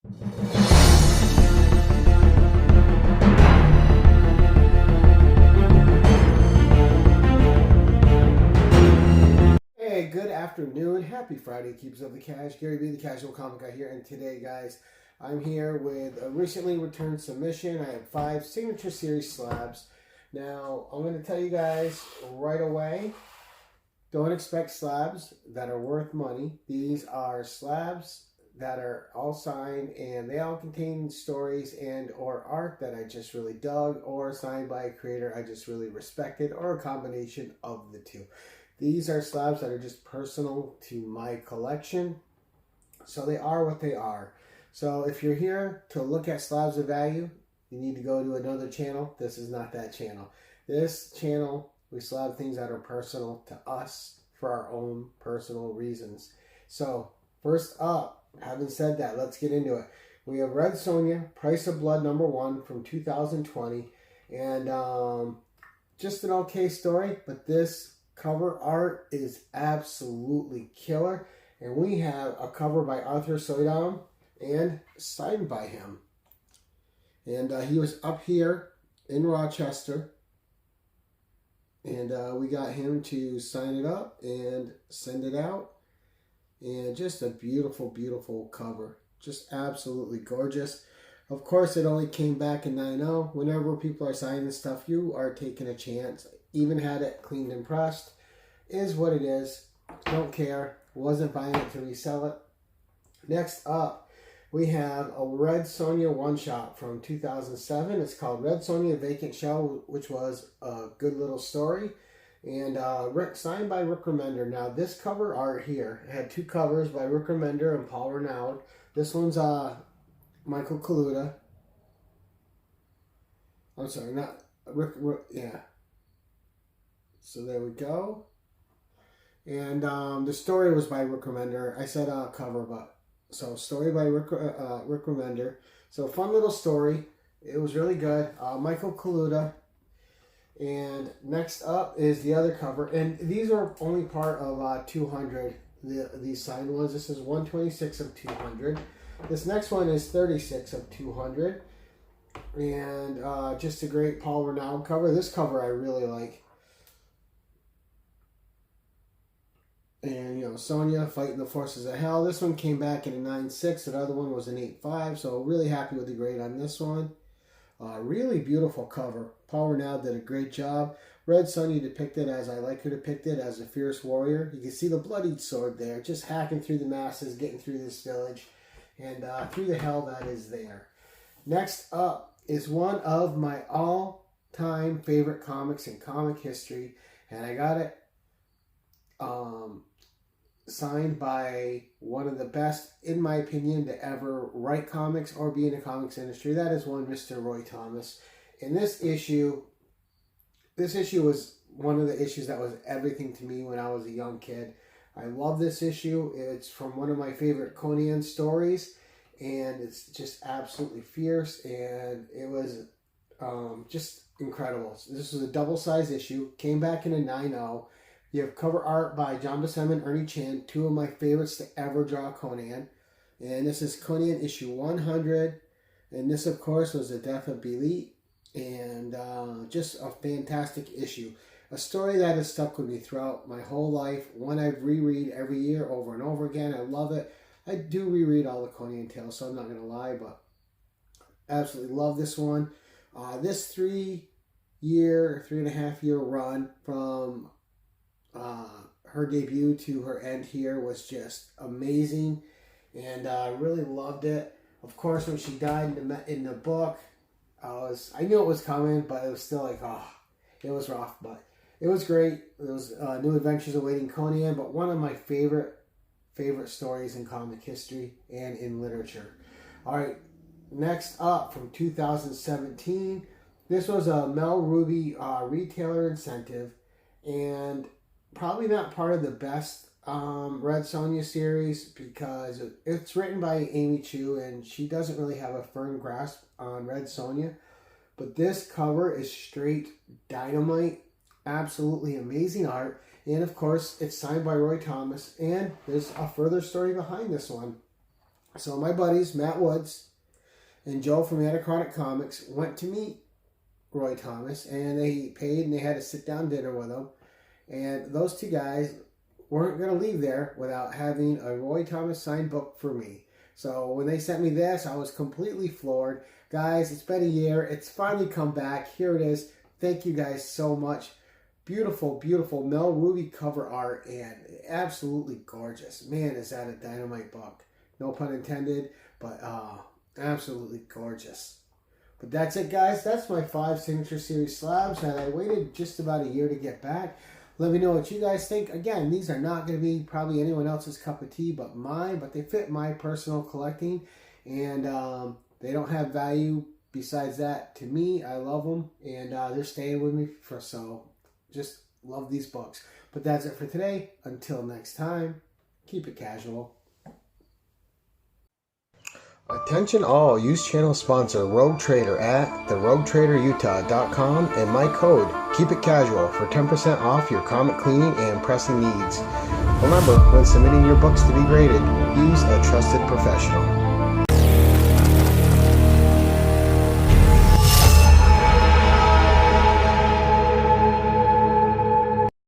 Hey, good afternoon. Happy Friday, Keepers of the Cash. Gary B, the Casual Comic Guy here. And today, guys, I'm here with a recently returned submission. I have 5 Signature Series slabs. Now, I'm going to tell you guys right away, don't expect slabs that are worth money. These are slabs that are all signed, and they all contain stories and or art that I just really dug, or signed by a creator I just really respected, or a combination of the two. These are slabs that are just personal to my collection, so they are what they are. So if you're here to look at slabs of value, you need to go to another channel. This is not that channel. This channel, we slab things that are personal to us for our own personal reasons. So first up, having said that, let's get into it. We have Red Sonja, Price of Blood #1 from 2020. And just an okay story, but this cover art is absolutely killer. And we have a cover by Arthur Soydam and signed by him. And he was up here in Rochester. And we got him to sign it up and send it out. And just a beautiful, beautiful cover. Just absolutely gorgeous. Of course, it only came back in 9.0. Whenever people are signing stuff, you are taking a chance. Even had it cleaned and pressed. Is what it is. Don't care. Wasn't buying it to resell it. Next up, we have a Red Sonja one-shot from 2007. It's called Red Sonja Vacant Shell, which was a good little story. And signed by Rick Remender. Now, this cover art here had 2 covers by Rick Remender and Paul Renaud. This one's Michael Kaluta. I'm sorry, not Rick, yeah. So there we go. And the story was by Rick Remender. I said cover, but so story by Rick Remender. So fun little story. It was really good. Michael Kaluta. And next up is the other cover. And these are only part of 200, these signed ones. This is 126 of 200. This next one is 36 of 200. And just a great Paul Renaud cover. This cover I really like. And, you know, Sonja fighting the forces of hell. This one came back in a 9.6. The other one was an 8.5. So really happy with the grade on this one. Really beautiful cover. Paul Renaud did a great job. Red Sonja depicted as I like her depicted, as a fierce warrior. You can see the bloodied sword there, just hacking through the masses, getting through this village, and through the hell that is there. Next up is one of my all-time favorite comics in comic history, and I got it signed by one of the best, in my opinion, to ever write comics or be in the comics industry. That is one Mr. Roy Thomas. And this issue was one of the issues that was everything to me when I was a young kid. I love this issue. It's from one of my favorite Conan stories, and it's just absolutely fierce, and it was just incredible. This was a double-sized issue. Came back in a 9.0. You have cover art by John Buscema and Ernie Chan, 2 of my favorites to ever draw Conan. And this is Conan issue 100. And this, of course, was the death of Belit. And just a fantastic issue. A story that has stuck with me throughout my whole life. One I reread every year over and over again. I love it. I do reread all the Conan tales, so I'm not going to lie, but absolutely love this one. This 3.5 year run from her debut to her end here was just amazing, and I really loved it. Of course, when she died in the book, I knew it was coming, but it was still like, it was rough, but it was great. It was New Adventures Awaiting Conan, but one of my favorite stories in comic history and in literature. All right, next up from 2017, this was a Mel Ruby retailer incentive, and probably not part of the best Red Sonja series, because it's written by Amy Chu, and she doesn't really have a firm grasp on Red Sonja. But this cover is straight dynamite. Absolutely amazing art. And of course, it's signed by Roy Thomas. And there's a further story behind this one. So my buddies, Matt Woods and Joe from Anachronic Comics, went to meet Roy Thomas, and they paid and they had a sit-down dinner with him. And those two guys weren't going to leave there without having a Roy Thomas signed book for me. So when they sent me this, I was completely floored. Guys, it's been a year. It's finally come back. Here it is. Thank you guys so much. Beautiful, beautiful Mel Ruby cover art and absolutely gorgeous. Man, is that a dynamite book. No pun intended, but absolutely gorgeous. But that's it, guys. That's my 5 Signature Series slabs, and I waited just about a year to get back. Let me know what you guys think. Again, these are not going to be probably anyone else's cup of tea but mine, but they fit my personal collecting, and they don't have value besides that to me. I love them, and they're staying with me for so. Just love these books. But that's it for today. Until next time, keep it casual. Attention all, use channel sponsor Rogue Trader at theroguetraderutah.com and my code KEEPITCASUAL for 10% off your comic cleaning and pressing needs. Remember, when submitting your books to be graded, use a trusted professional.